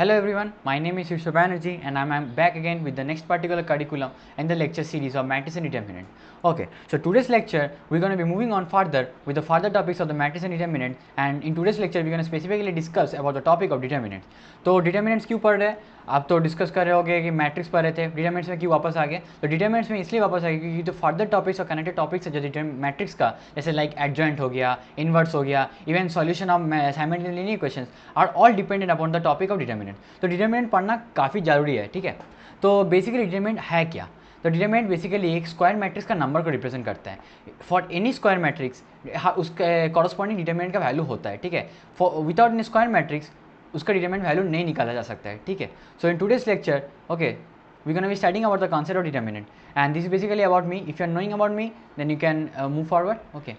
Hello everyone, my name is Yusuf Banerjee and I'm back again with the next particular curriculum in the lecture series of matrix and determinant. Okay, so today's lecture we're going to be moving on further with the further topics of the matrix and determinant, and in today's lecture we're going to specifically discuss about the topic of determinants. तो determinants क्यों पढ़ रहे हैं? आप तो discuss कर रहे होगे कि मैट्रिक्स पढ़ रहे थे, डिटरमिनेंट्स में क्यों वापस आ गए? तो डिटरमिनेंट्स में इसलिए वापस आ गए क्योंकि जो फर्दर टॉपिक्स और कनेक्टेड टॉपिक्स है जो मैट्रिक्स का, जैसे लाइक एडजॉइंट हो गया, इनवर्स हो गया, even solution of simultaneous linear equations are all dependent upon the topic of determinant. तो डिटरमिनेंट पढ़ना काफ़ी ज़रूरी है, ठीक है. तो बेसिकली डिटरमिनेंट है क्या? तो डिटरमिनेंट बेसिकली एक स्क्वायर मैट्रिक्स का नंबर को रिप्रेजेंट करता है. फॉर एनी स्क्वायर मैट्रिक्स उसके कॉरस्पॉन्डिंग डिटरमिनेंट का वैल्यू होता है, ठीक है. For without any square matrix उसका डिटरमिनेंट वैल्यू नहीं निकाला जा सकता है, ठीक है. So in today's lecture okay we're going to be studying about the concept of determinant, and this is basically about me. If you are knowing about me, then you can move forward. Okay,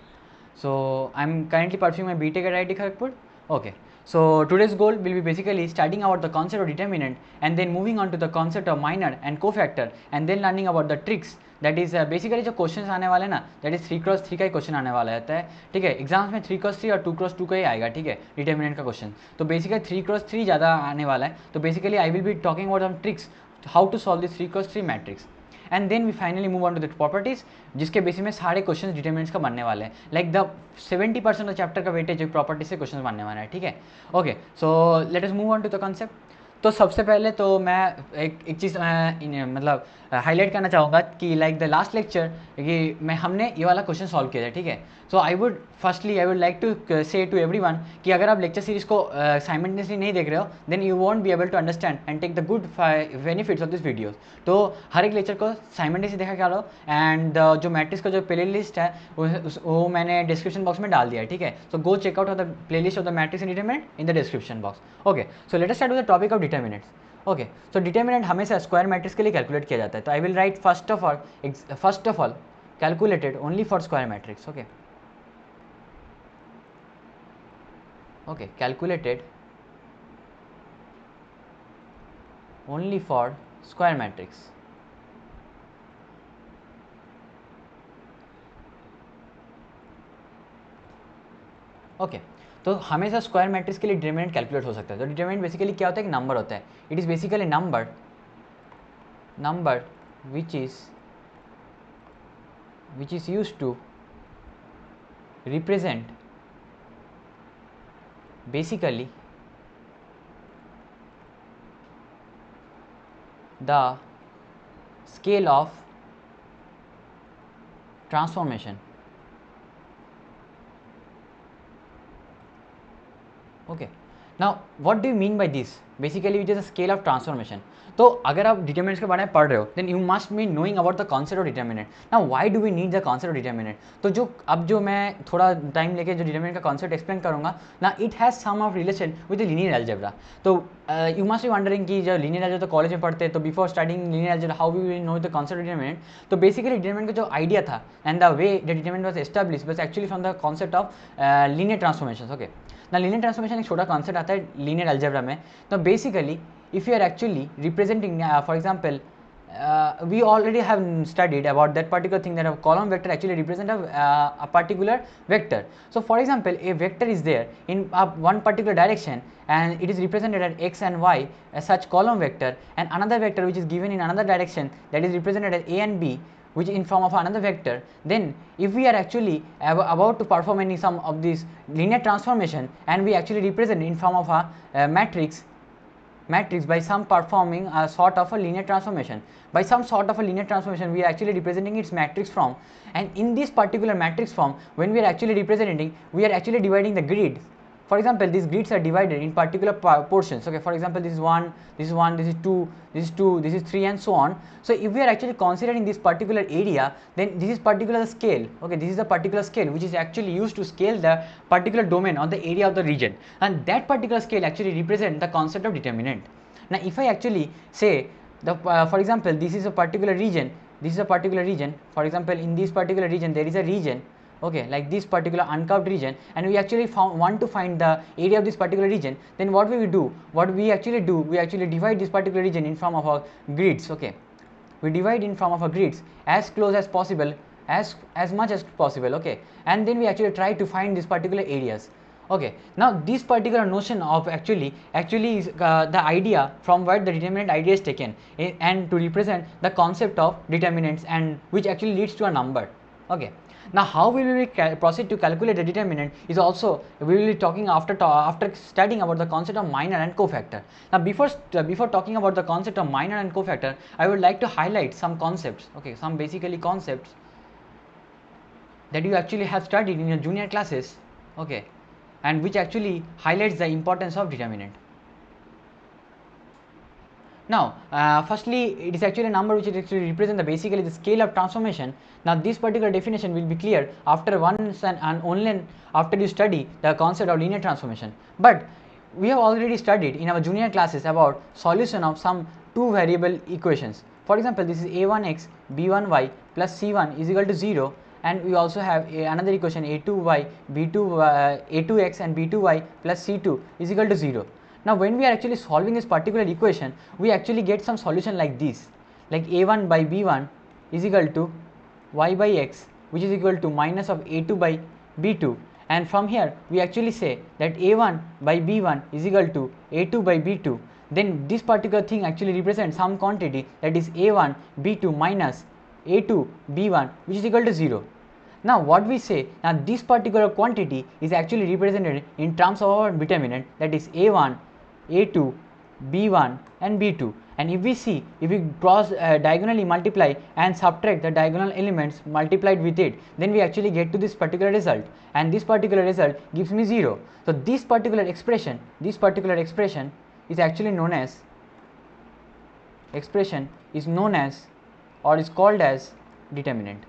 so I'm currently pursuing my BTech at IIT Kharagpur. Okay, so today's goal will be basically studying about the concept of determinant and then moving on to the concept of minor and cofactor, and then learning about the tricks. That is basically जो question आने वाले ना, that is 3x3 का ही question आने वाला रहता है, ठीक है. एग्जाम्स में 3x3 और 2x2 का ही आएगा, ठीक है, डिटरमिनेंट का क्वेश्चन. तो बेसिकली 3x3 ज़्यादा आने वाला है. तो basically I will be talking about some tricks how to solve this 3x3 matrix, and then we finally move on to the properties, जिसके बेसिस में सारे क्वेश्चन डिटरमिनेंट्स का बनने वाले हैं. लाइक द 70% ऑफ चैप्टर का वेटेज प्रॉपर्टीज से question बनने वाला है, ठीक है. Okay, so let us move on to the concept. तो सबसे पहले तो मैं एक चीज़ मतलब हाईलाइट करना चाहूँगा कि लाइक द लास्ट लेक्चर कि हमने ये वाला क्वेश्चन सॉल्व किया था, ठीक है. सो आई वुड लाइक टू से टू एवरीवन कि अगर आप लेक्चर सीरीज को साइमल्टेनियसली नहीं देख रहे हो, then you won't be able to understand and take the good benefits of this videos. तो हर एक लेक्चर को साइमल्टेनियसली देखा क्या लो, एंड जो मैट्रिक्स का जो प्ले लिस्ट है वो मैंने डिस्क्रिप्शन बॉक्स में डाल दिया है, ठीक है. So go check out the playlist of the matrix and determinant in the description box. Okay, so let us start with the topic of determinants. Okay, so determinant हमेशा square matrix के लिए calculate किया जाता है. तो I will write first of all calculated only for square matrix. Okay, okay, calculated only for square matrix. Okay, तो हमेशा square matrix के लिए डिटरमिनेंट कैलकुलेट हो सकता है. तो डिटरमिनेंट बेसिकली क्या होता है? एक नंबर होता है. It is basically number which is used to represent basically the scale of transformation. Okay, now what do you mean by this? Basically it is a scale of transformation. तो अगर आप determinants के बारे में पढ़ रहे हो, then you must be knowing about the concept of determinant. Now why do we need the concept of determinant? तो जो मैं थोड़ा टाइम लेके जो डिटरमिनेंट का कॉन्सेप्ट एक्सप्लेन करूंगा ना, it has some of relation with linear algebra. तो यू मस्ट बी वंडरिंग कि जब लीनियर अलजेब्रा तो कॉलेज में पढ़ते हैं, तो before starting linear algebra how we will know the concept of determinant. तो बेसिकली डिटरमिनेंट का जो आइडिया था and the way the determinant was established was actually from the concept of linear transformation. Okay, ना linear transformation एक छोटा concept आता है linear algebra में. तो बेसिकली if you are actually representing for example we already have studied about that particular thing, that a column vector actually represent a particular vector. So for example, a vector is there in one particular direction and it is represented at x and y as such column vector, and another vector which is given in another direction that is represented as a and b, which in form of another vector. Then if we are actually about to perform any some of this linear transformation and we actually represent in form of a matrix by some performing a sort of a linear transformation. By some sort of a linear transformation we are actually representing its matrix form, and in this particular matrix form when we are actually representing, we are actually dividing the grid. For example, these grids are divided in particular portions. Okay, for example, this is 1, this is 1, this is 2, this is 2, this is 3, and so on. So if we are actually considering this particular area, then this is particular scale. Okay, this is the particular scale which is actually used to scale the particular domain or the area of the region, and that particular scale actually represent the concept of determinant. Now if I actually say the for example, this is a particular region, this is a particular region. For example, in this particular region there is a region, okay, like this particular uncurved region, and we actually want to find the area of this particular region. Then what we will do, we actually divide this particular region in form of our grids. Okay, we divide in form of our grids as close as possible, as much as possible. Okay, and then we actually try to find these particular areas. Okay, now this particular notion of actually is the idea from where the determinant idea is taken, and to represent the concept of determinants, and which actually leads to a number. Okay, now how we will proceed to calculate the determinant is also we will be talking after studying about the concept of minor and cofactor. Now before talking about the concept of minor and cofactor, I would like to highlight some concepts, okay, some basically concepts that you actually have studied in your junior classes, okay, and which actually highlights the importance of determinant. Now, firstly, it is actually a number which actually represents basically the scale of transformation. Now, this particular definition will be clear after once and only after you study the concept of linear transformation. But we have already studied in our junior classes about solution of some two variable equations. For example, this is a1x b1y plus c1 is equal to 0, and we also have another equation a2y a2x and b2y plus c2 is equal to 0. Now, when we are actually solving this particular equation, we actually get some solution like this, like a1 by b1 is equal to y by x, which is equal to minus of a2 by b2, and from here we actually say that a1 by b1 is equal to a2 by b2. Then this particular thing actually represents some quantity, that is a1 b2 minus a2 b1, which is equal to 0. Now, what we say, now this particular quantity is actually represented in terms of our determinant, that is a1 a2 b1 and b2, and if we see, if we cross diagonally multiply and subtract the diagonal elements multiplied with it, then we actually get to this particular result, and this particular result gives me 0. So this particular expression is actually known as or is called as determinant.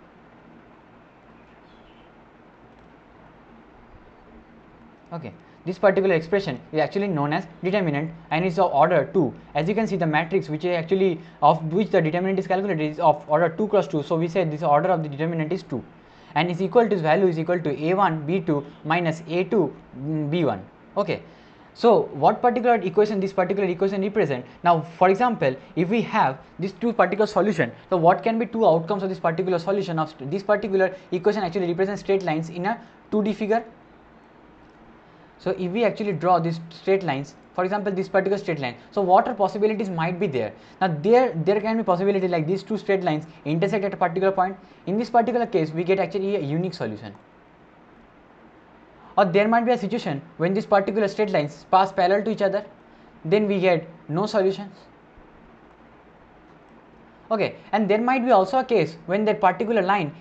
Okay, this particular expression is actually known as determinant and is of order 2. As you can see, the matrix which is actually of which the determinant is calculated is of order 2 cross 2. So we say this order of the determinant is 2, and is equal to, its value is equal to a1 b2 minus a2 b1. Okay, so what particular equation this particular equation represent? Now, for example, if we have these two particular solution, so what can be two outcomes of this particular solution of this particular equation? Actually represents straight lines in a 2D figure. So if we actually draw these straight lines, for example this particular straight line, so what are possibilities might be there? Now there can be possibility like these two straight lines intersect at a particular point. In this particular case, we get actually a unique solution. Or there might be a situation when these particular straight lines pass parallel to each other, then we get no solutions. Okay, and there might be also a case when that particular line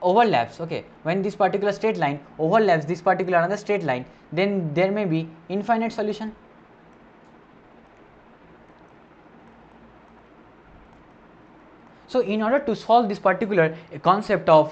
overlaps. Okay, when this particular straight line overlaps this particular another straight line, then there may be infinite solution. So in order to solve this particular concept of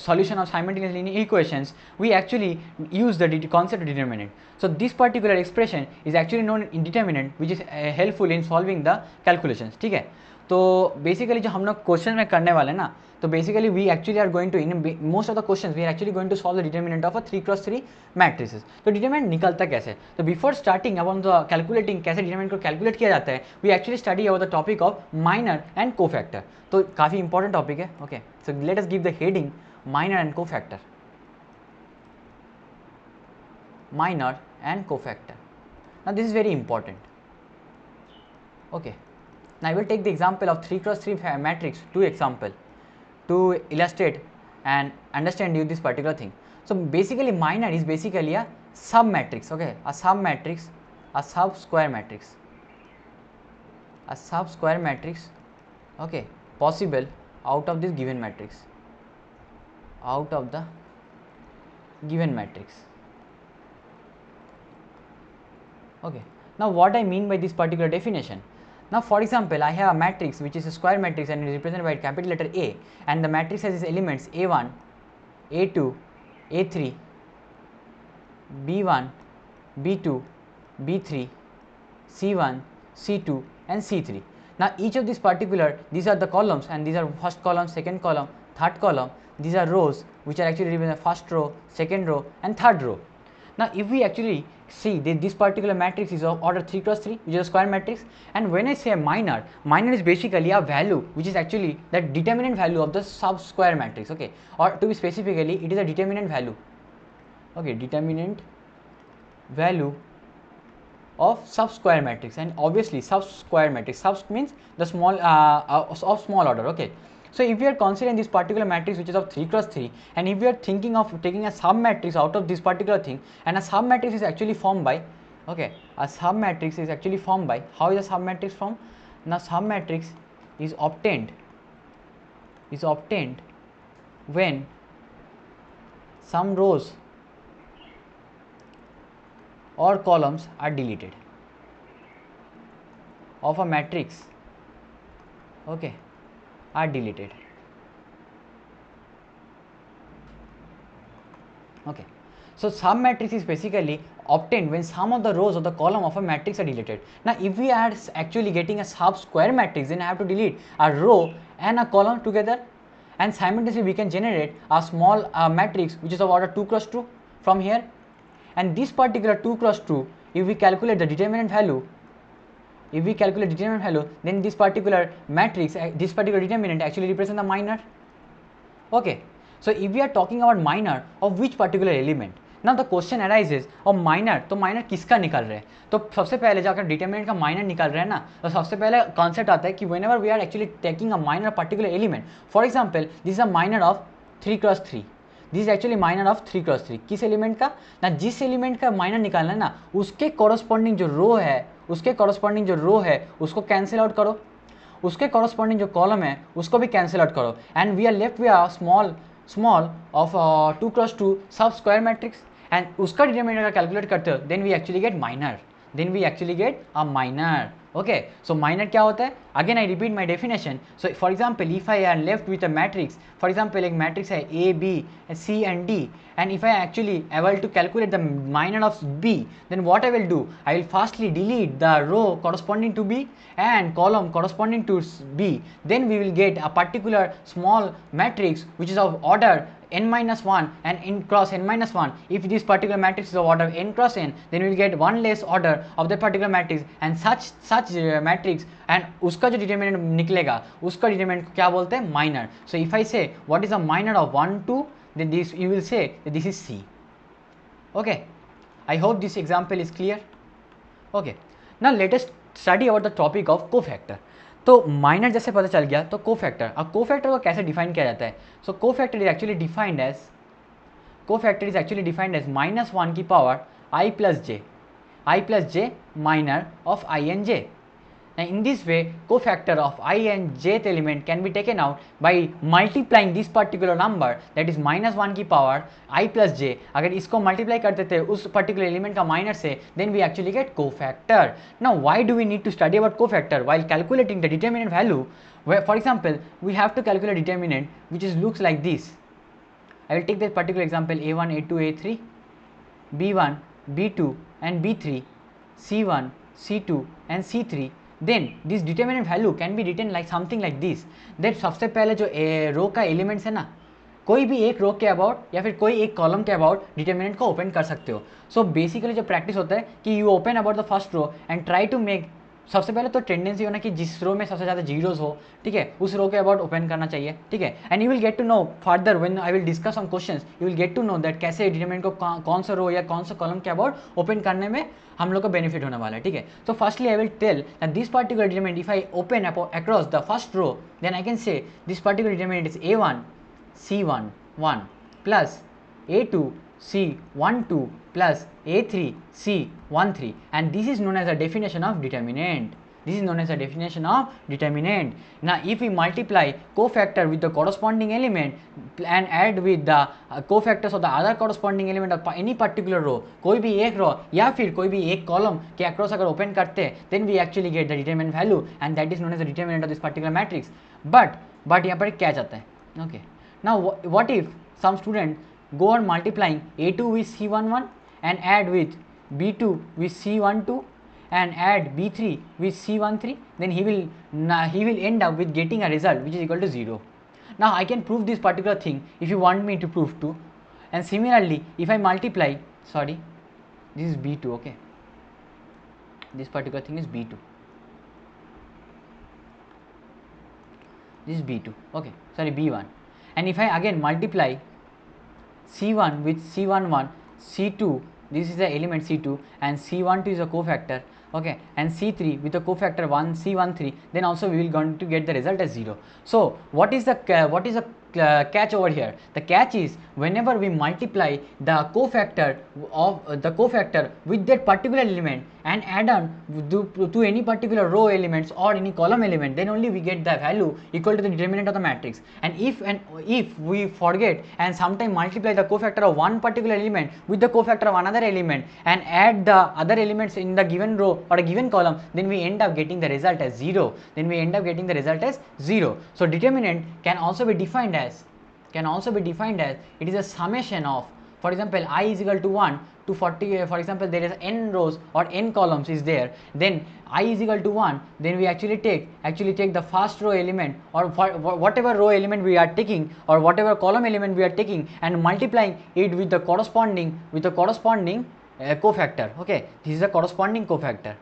solution of simultaneous linear equations, we actually use the concept of determinant. So this particular expression is actually known in determinant, which is helpful in solving the calculations. ठीक है, तो basically जो हम लोग question में करने वाले ना, तो basically we actually are going to in most of the questions we are actually going to solve the determinant of a 3x3 matrices. तो डिटरमिनेंट निकलता कैसे? तो before starting about the calculating कैसे डिटरमिनेंट को कैलकुलेट किया जाता है, we actually study about the topic of minor and cofactor. तो काफ़ी इंपॉर्टेंट टॉपिक है. Okay, so let us give the heading minor and cofactor. Minor and cofactor. Now this is very important. Okay, now I will take the example of 3x3 matrix, two example to illustrate and understand you this particular thing. So basically minor is basically a sub matrix. Okay, a sub matrix, a sub square matrix, a sub square matrix. Okay, possible out of this given matrix, out of the given matrix. Okay, now what I mean by this particular definition? Now for example, I have a matrix which is a square matrix and it is represented by capital letter A, and the matrix has its elements A1, A2, A3, B1, B2, B3, C1, C2 and C3. Now each of these particular, these are the columns, and these are first column, second column, third column. These are rows which are actually represented first row, second row and third row. Now if we actually see this particular matrix is of order 3x3, which is a square matrix, and when I say minor, minor is basically a value which is actually the determinant value of the sub square matrix. Okay, or to be specifically, it is a determinant value. Okay, determinant value of sub-square matrix, and obviously sub-square matrix, sub means the small of small order. Okay, so if we are considering this particular matrix which is of 3 cross 3, and if we are thinking of taking a sub matrix out of this particular thing, and a sub matrix is actually formed by, okay, a sub matrix is actually formed by, how is a sub matrix formed? Now sub matrix is obtained when some rows or columns are deleted of a matrix, okay, are deleted. Okay, so sub matrix is basically obtained when some of the rows of the column of a matrix are deleted. Now if we are actually getting a sub square matrix, then I have to delete a row and a column together, and simultaneously we can generate a small matrix which is of order 2 cross 2 from here. And this particular 2 cross 2, if we calculate the determinant value, then this particular matrix, this particular determinant actually represents the minor. Okay, so if we are talking about minor of which particular element, now the question arises of minor, तो minor किसका निकाल रहे हैं? तो सबसे पहले जाकर determinant का minor निकाल रहे हैं ना, तो सबसे पहले concept आता है कि whenever we are actually taking a minor particular element, for example this is a minor of 3 cross 3, this actually minor of 3 cross 3, किस एलिमेंट का ना, जिस एलिमेंट का माइनर निकालना है ना, उसके कॉरस्पॉन्डिंग जो रो है उसको कैंसिल आउट करो, उसके कॉरस्पॉन्डिंग जो कॉलम है उसको भी कैंसिल आउट करो, and we are left with a small of 2 cross 2 sub square matrix, and उसका डिटरमिनेंट अगर कैलकुलेट करते हो then we actually get a minor. Okay, so minor क्या होता है? Again I repeat my definition. So for example, if I am left with a matrix, for example एक matrix है A, B, C and D, and if I actually able to calculate the minor of B, then what I will do? I will firstly delete the row corresponding to B and column corresponding to B. Then we will get a particular small matrix which is of order n minus 1 and n cross n minus 1. If this particular matrix is of order n cross n, then we will get one less order of that particular matrix, and such matrix, and उसका जो determinant निकलेगा उसका determinant को क्या बोलते हैं? Minor. So if I say what is a minor of 1 2, then this you will say that this is C. Okay, I hope this example is clear. Okay, now let us study about the topic of cofactor. तो minor जैसे पता चल गया, तो cofactor, अब cofactor को कैसे define किया जाता है? So cofactor is actually defined as -1 की power i plus j minor of I and j. Now in this way cofactor of I and jth element can be taken out by multiplying this particular number, that is -1 की power I plus j. अगर इसको multiply करते थे उस particular element का minor से, then we actually get cofactor. Now why do we need to study about cofactor while calculating the determinant value? Where for example we have to calculate determinant which is looks like this. I will take that particular example a1, a2, a3, b1, b2 and b3, c1, c2 and c3. Then this determinant value can be written like something like this, that सबसे पहले जो रो का elements है ना, कोई भी एक रो के अबाउट या फिर कोई एक कॉलम के अबाउट डिटर्मिनेंट को ओपन कर सकते हो. सो बेसिकली जो प्रैक्टिस होता है कि you open about the first row and try to make, सबसे पहले तो टेंडेंसी होना कि जिस रो में सबसे ज़्यादा जीरोस हो, ठीक है, उस रो के अबाउट ओपन करना चाहिए, ठीक है. And you will get to know further when I will discuss some questions, you will get to know that कैसे डिटरमिनेंट को कौन सा रो या कौन सा कॉलम के अबाउट ओपन करने में हम लोग को बेनिफिट होने वाला है, ठीक है. तो firstly I will tell that this particular determinant if I open across the first row, then I can say this particular determinant is a1 c1 1 plus a2 c1 2 plus a3 c1 3, and this is known as a definition of determinant. Now if we multiply cofactor with the corresponding element and add with the cofactors of the other corresponding element of any particular row, कोई भी एक row या फिर कोई भी एक column के across अगर ओपन करते हैं, then we actually get the determinant value and that is known as the determinant of this particular matrix. but यहाँ पर क्या जाता है? Okay, now what if some student go on multiplying a2 with c11 and add with b2 with c12 and add b3 with c13, then he will end up with getting a result which is equal to 0. Now I can prove this particular thing if you want me to prove to, and similarly if I multiply, sorry, this is b2, okay, this particular thing is b2, this is b2, okay, sorry, b1, and if I again multiply c1 with c11, c2 this is the element C2 and C12 is a cofactor, okay, and C3 with a cofactor 1 C13, then also we will going to get the result as 0. So what is the catch over here? The catch is whenever we multiply the cofactor with that particular element and add on to any particular row elements or any column element, then only we get the value equal to the determinant of the matrix. And if we forget and sometime multiply the cofactor of one particular element with the cofactor of another element and add the other elements in the given row or a given column, then we end up getting the result as 0. So determinant can also be defined as it is a summation of, for example, I is equal to 1 to 40, for example, there is n rows or n columns is there, then I is equal to 1, then we actually take the first row element or whatever row element we are taking or whatever column element we are taking and multiplying it with the corresponding cofactor. Okay, this is the corresponding cofactor.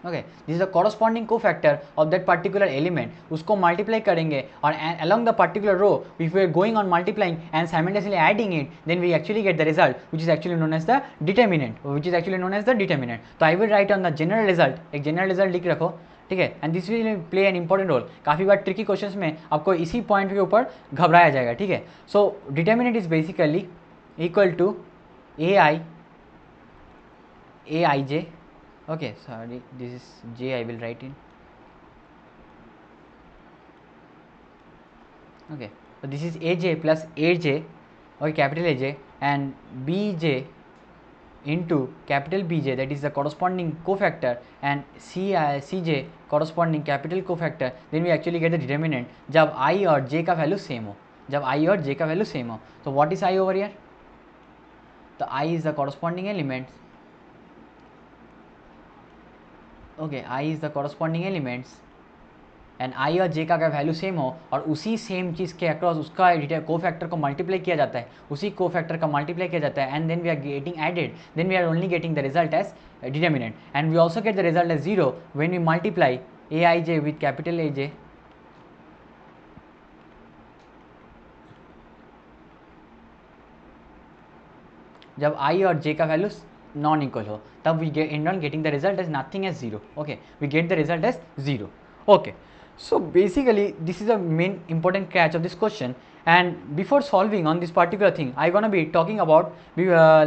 Okay, this is the corresponding cofactor of that particular element. उसको multiply करेंगे और along the particular row, if we are going on multiplying and simultaneously adding it, then we actually get the result, which is actually known as the determinant. तो I will write on the general result. एक general result लिख रखो, ठीक है, and this will play an important role. काफ़ी बार tricky questions में आपको इसी पॉइंट के ऊपर घबराया जाएगा, ठीक है. सो determinant is basically equal to aij. Okay, sorry, this is j, I will write in. Okay, so this is aj plus aj, okay, capital AJ, and bj into capital BJ, that is the corresponding cofactor, and CJ corresponding capital cofactor. Then we actually get the determinant जब I और J का value same हो. So what is I over here? The I is the corresponding elements. Okay, I is the corresponding elements and I और जे का अगर value same हो और उसी सेम चीज़ के अक्रॉस उसका कोफैक्टर को मल्टीप्लाई किया जाता है, and then we are getting added, then we are only getting the result as determinant. And we also get the result as 0 when we multiply A I J with capital A J. जब I और जे का value non equal हो तब we end on getting the result as nothing as 0. Okay, we get the result as 0. Okay, so basically this is the main important catch of this question. And before solving on this particular thing, I gonna be talking about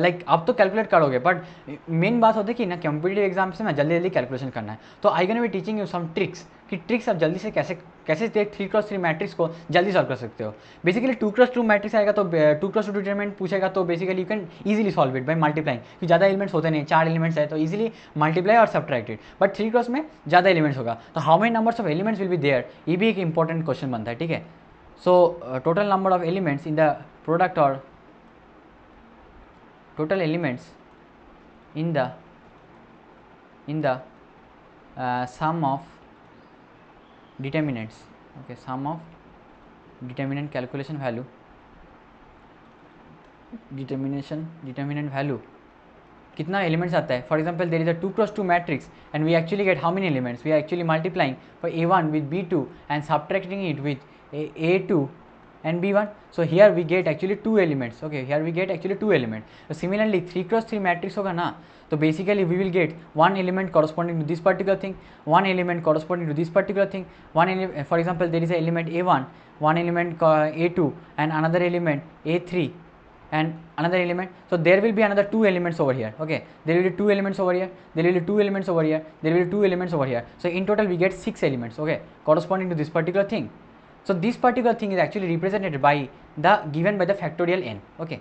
like आप तो calculate करोगे, but main बात होती है कि ना competitive exam से ना जल्दी कैलकुलेशन करना है. तो I gonna be teaching you some tricks कि ट्रिक्स आप जल्दी से कैसे 3x3 मैट्रिक्स को जल्दी सॉल्व कर सकते हो. बेसिकली 2x2 मैट्रिक्स आएगा तो 2x2 डिटरमिनेंट पूछेगा तो basically you can easily solve it by multiplying, क्योंकि ज़्यादा एलिमेंट्स होते नहीं, 4 एलिमेंट्स है तो इजीली मल्टीप्लाई और सब्ट्रैक्ट इट. बट 3x में ज़्यादा एलिमेंट्स होगा तो how many numbers of elements will be there, ये भी एक इंपॉर्टेंट क्वेश्चन बनता है, ठीक है. So total number of elements in the product or total elements in the sum of determinants. Okay, sum of determinant calculation value, determinant value कितना elements आता है. For example there is a 2x2 matrix and we actually get how many elements, we are actually multiplying for a1 with b2 and subtracting it with a2 and b1. So here we get actually 2 elements. Okay, here we get actually 2 elements. So similarly 3x3 matrix होगा ना, तो basically we will get one element corresponding to this particular thing, one element corresponding to this particular thing, for example there is a element a1, one element a2 and another element a3 and another element. So there will be another 2 elements over here. Okay, there will be 2 elements over here, there will be 2 elements over here, there will be 2 elements over here. So in total we get 6 elements, okay, corresponding to this particular thing. So this particular thing is actually represented by given by the factorial n. Okay,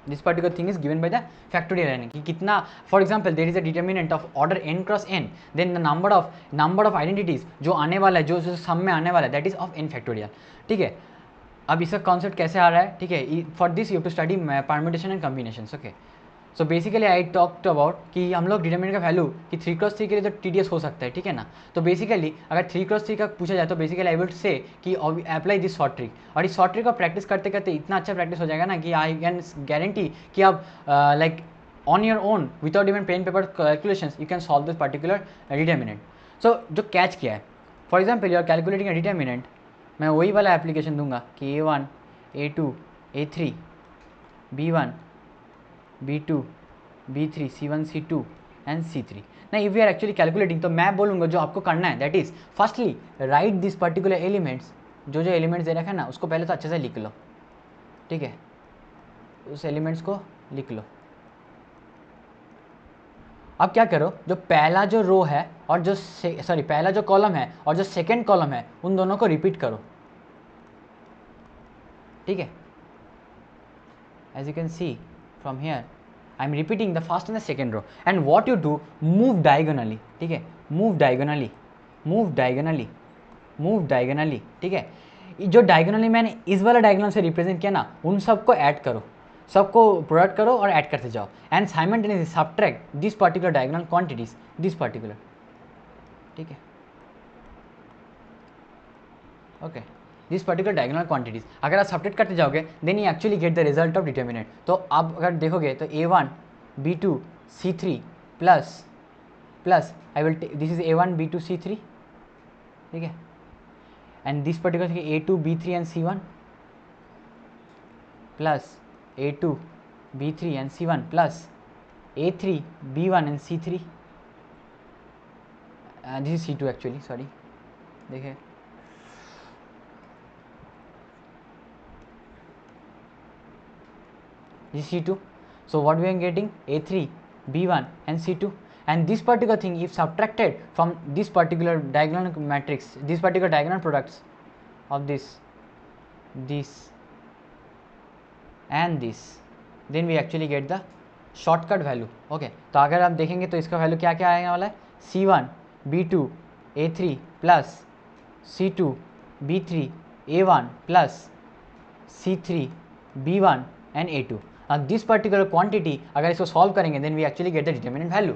this particular thing is given by the factorial n कि कितना, for example there is a determinant of order n cross n, then the number of identities जो आने वाला है, जो सम में आने वाला है, that is of n factorial. ठीक है, अब इसका कॉन्सेप्ट कैसे आ रहा है, ठीक है. For this you have to study permutation and combinations. Okay, so basically I talked about कि हम लोग डिटरमिनेंट का वैल्यू कि 3x3 के लिए तो टीडीएस हो सकता है, ठीक है ना. तो बेसिकली अगर 3x3 का पूछा जाए तो बेसिकली आई विल से कि अप्लाई दिस शॉर्ट ट्रिक, और इस शॉर्ट ट्रिक का प्रैक्टिस करते करते इतना अच्छा प्रैक्टिस हो जाएगा ना कि आई कैन गारंटी कि आप like on your own without even pen paper calculations you can solve this particular determinant. So जो कैच किया है, for example you are calculating a determinant, मैं वही वाला एप्लीकेशन दूंगा कि A1 A2 A3 B1 B2 B3 C1 C2 and C3. नहीं, if we are actually calculating तो मैं बोलूँगा जो आपको करना है that is firstly write this particular elements, जो जो एलिमेंट्स दे रखे हैं ना उसको पहले तो अच्छे से लिख लो, ठीक है, उस एलिमेंट्स को लिख लो. अब क्या करो, जो पहला जो रो है और जो पहला जो कॉलम है और जो सेकेंड कॉलम है उन दोनों को रिपीट करो, ठीक है. As you can see from here I am repeating the first and the second row, and what you do, move diagonally, ठीक है, move diagonally, move diagonally, move diagonally, ठीक है. जो डायगोनली मैंने इस वाला डायगोनल से रिप्रेजेंट किया ना उन सबको ऐड करो, सबको प्रोडक्ट करो और ऐड करते जाओ, and simultaneously subtract this particular diagonal quantities, this particular, ठीक है, okay, this particular diagonal quantities अगर आप सब्ट्रैक्ट करते जाओगे then you actually get the result of determinant. तो आप अगर देखोगे तो A1 B2 C3 plus plus I will this is A1 B2 C3, ठीक है, and this particular A2 B3 and C1 plus A2 B3 and C1 plus A3 B1 and C3, this is C2 actually, sorry, देखिए this is C2. So what we are getting, A3 B1 and C2, and this particular thing if subtracted from this particular diagonal matrix, this particular diagonal products of this and this, then we actually get the shortcut value. Okay, तो अगर आप देखेंगे तो इसका value क्या क्या आने वाला है, C1 B2 A3 plus C2 B3 A1 plus C3 B1 and A2. This particular quantity अगर इसको सॉल्व करेंगे then we actually get the determinant value,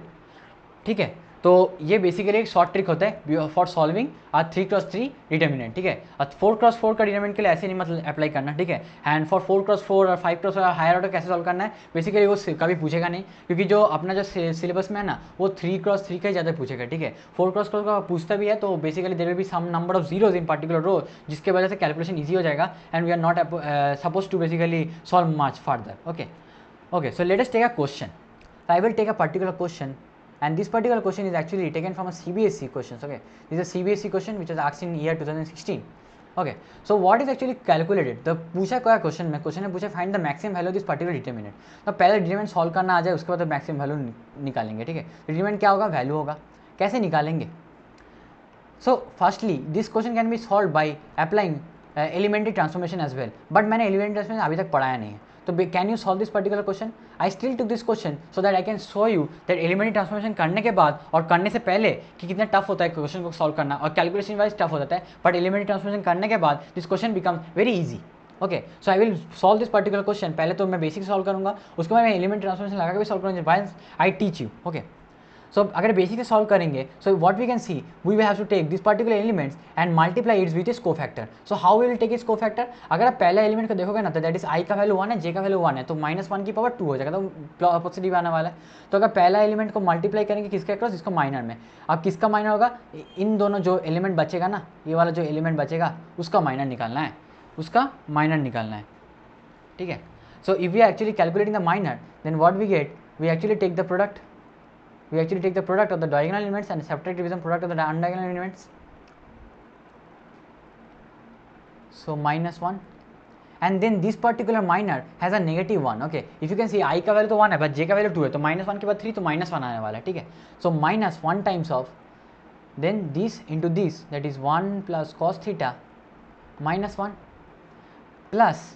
ठीक है. तो ये बेसिकली एक शॉर्ट ट्रिक होता है फॉर सॉल्विंग 3x3 डिटर्मिनेंट, ठीक है. 4x4 का डिटर्मिनेंट के लिए ऐसे नहीं मतलब अप्लाई करना, ठीक है. एंड फॉर 4x4 और 5x और हायर ऑर्डर कैसे सॉल्व करना है बेसिकली वो कभी पूछेगा नहीं, क्योंकि जो अपना जो सिलेबस में है ना वो 3x3 का ही ज़्यादा पूछेगा, ठीक है. 4x4 का पूछता भी है तो basically there will be some number of zeros in particular row, जिसके वजह से कैलकुलेशन ईजी हो जाएगा and we are not suppose to basically solve much further. Okay, so let us take a question. So I will take a particular question, and this particular question is actually taken from a CBSE questions. Okay, this is a CBSE question which was asked in year 2016. Okay, so what is actually calculated? The पूछा क्या question में, question ने पूछा find the maximum value this particular determinant. तो पहले determinant solve करना आ जाए उसके बाद मैक्सिमम वैल्यू निकालेंगे, ठीक है. डिटर्मिनेंट क्या होगा, वैल्यू होगा, कैसे निकालेंगे. So firstly this question can be solve by applying elementary transformation as well, but मैंने एलिमेंट्री ट्रांसफॉर्मेशन अभी तक पढ़ाया नहीं है. तो can you solve this particular question, I still took this question so that I can show you that elementary transformation करने के बाद और करने से पहले कि कितना टफ होता है क्वेश्चन को सॉल्व करना, और कैलकुलेशन वाइज टफ हो जाता है, बट एलिमेंट्री ट्रांसफॉर्मेशन करने के बाद this question become very easy. Okay, so I will solve this particular question. पहले तो मैं बेसिक सॉल्व करूंगा, उसके बाद मैं एलिमेंट्री ट्रांसफॉर्मेशन लगा के भी सॉल्व करूँगा, I teach you. Okay, so अगर बेसिक से सॉल्व करेंगे so what we can see, we will have to take this particular elements and multiply its with इस cofactor. So how we will take इस cofactor, अगर आप पहले element को देखोगे ना तो दैट इज आई का वैल्यू 1 है, जे का वैल्यू 1 है, तो -1 की पावर 2 हो जाएगा, तो पॉजिटिव आने वाला है. तो अगर पहला एलिमेंट को मल्टीप्लाई करेंगे किसके अक्रॉस, इसको माइनर में. अब किसका माइनर होगा, इन दोनों जो एलिमेंट बचेगा ना, ये वाला जो एलिमेंट बचेगा उसका माइनर निकालना है, उसका माइनर निकालना है, ठीक है. So if we are actually calculating the minor then what we get, we actually take the product, we actually take the product of the diagonal elements and subtract division product of the undiagonal elements. So -1, and then this particular minor has a -1. Okay, if you can see I का value तो 1 है, but j का value 2 है, तो -1 के बाद 3 तो -1 आने वाला है, ठीक है. So -1 times of then this into this, that is 1 plus cos theta -1 plus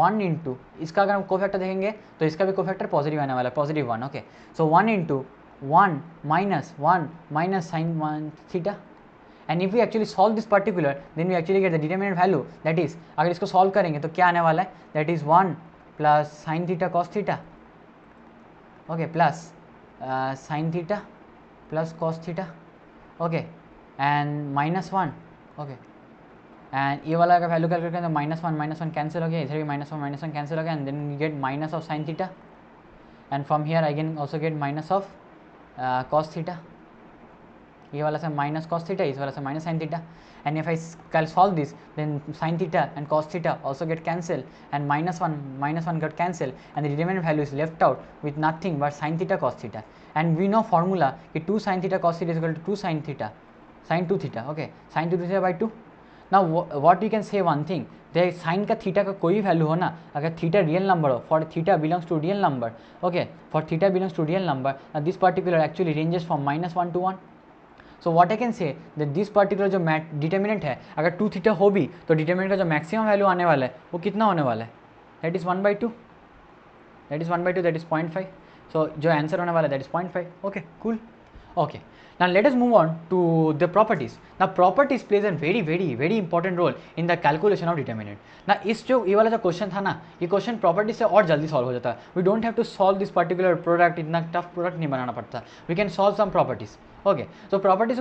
1 into इसका अगर हम कोफैक्टर देखेंगे तो इसका भी कोफैक्टर पॉजिटिव आने वाला है, +1. Okay, so 1 into 1 minus sin 1 theta, and if we actually solve this particular then we actually get the determinant value, that is अगर इसको solve करेंगे तो क्या आने वाला है, that is 1 plus sin theta cos theta, okay, plus sin theta plus cos theta, okay, and -1. okay, and ये वाला का वैल्यू कैलकुलेट करें तो -1 कैंसिल हो गया, इधर भी -1 कैंसिल हो गया, and then you get minus of sine theta, and from here I can also get minus of cos theta. ये वाला से माइनस कॉस थीटा, इस वाला से minus sine theta, and if I solve this, then sin theta and cos theta also get cancelled, and minus 1 got cancelled, and the determinant value is left out with nothing but sin theta cos theta. And we know formula कि 2 sin theta cos theta is equal to 2 sin theta sin 2 theta, okay, sin 2 theta by 2. Now what you can say one thing, the sin का theta का कोई value हो ना, अगर theta real number हो, for theta belongs to real number, okay, for theta belongs to real number, this particular actually ranges from -1 to 1. So what I can say that this particular जो determinant है, अगर 2 theta हो भी तो determinant का जो maximum value आने वाला है वो कितना होने वाला है, that is 1/2, that is 1/2, that is 0.5. सो जो आंसर होने वाला है that is 0.5. Okay, cool. Okay, now let us move on to the properties. Now properties plays a very important role in the calculation of determinant. Now इस जो ये वाला जो question था ना, ये क्वेश्चन प्रॉपर्टी से और जल्दी सॉल्व हो जाता है. We don't have to solve this particular product, इतना टफ प्रोडक्ट नहीं बनाना पड़ता. We can solve some properties. Okay, तो प्रॉपर्टीज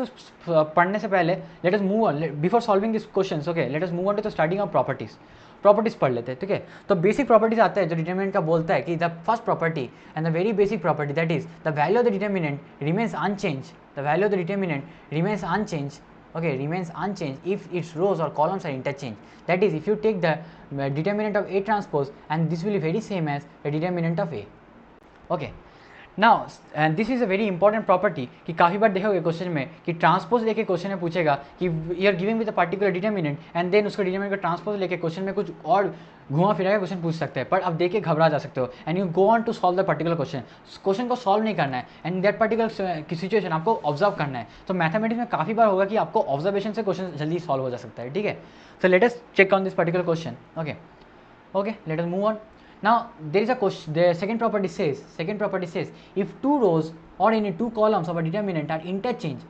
पढ़ने से पहले let us move on, before solving this questions, okay, let us move on to the starting of properties. Properties पढ़ लेते हैं, ठीक है. तो बेसिक प्रॉपर्टीज आता है जो डिटर्मिनेंट का बोलता है कि the first property and the very basic property that is the value of the determinant remains unchange. The value of the determinant remains unchanged, okay, remains unchanged if its rows or columns are interchanged. That is, if you take the determinant of A transpose, and this will be very same as the determinant of A. Okay, now and this is a very important property कि काफ़ी बार देखोगे question में कि transpose लेके question में पूछेगा कि you are giving with a particular determinant and then उसका डिटर्मिनेंट का ट्रांसपोज लेके क्वेश्चन में कुछ और घुमा फिरा के क्वेश्चन पूछ सकते हैं, पर अब देख के घबरा जा सकते हो and you go on to solve the particular question. Question को सॉल्व नहीं करना है एंड दैट पर्टिकुलर सिचुएशन आपको ऑब्जर्व करना है. तो मैथमेटिक्स में काफ़ी बार होगा कि आपको ऑब्जर्वेशन से क्वेश्चन जल्दी सॉल्व हो जा सकता है, ठीक है. So let us check on this particular question. Okay, let us move on. Now there is a question, the second property says if two rows or any two columns of a determinant are interchanged,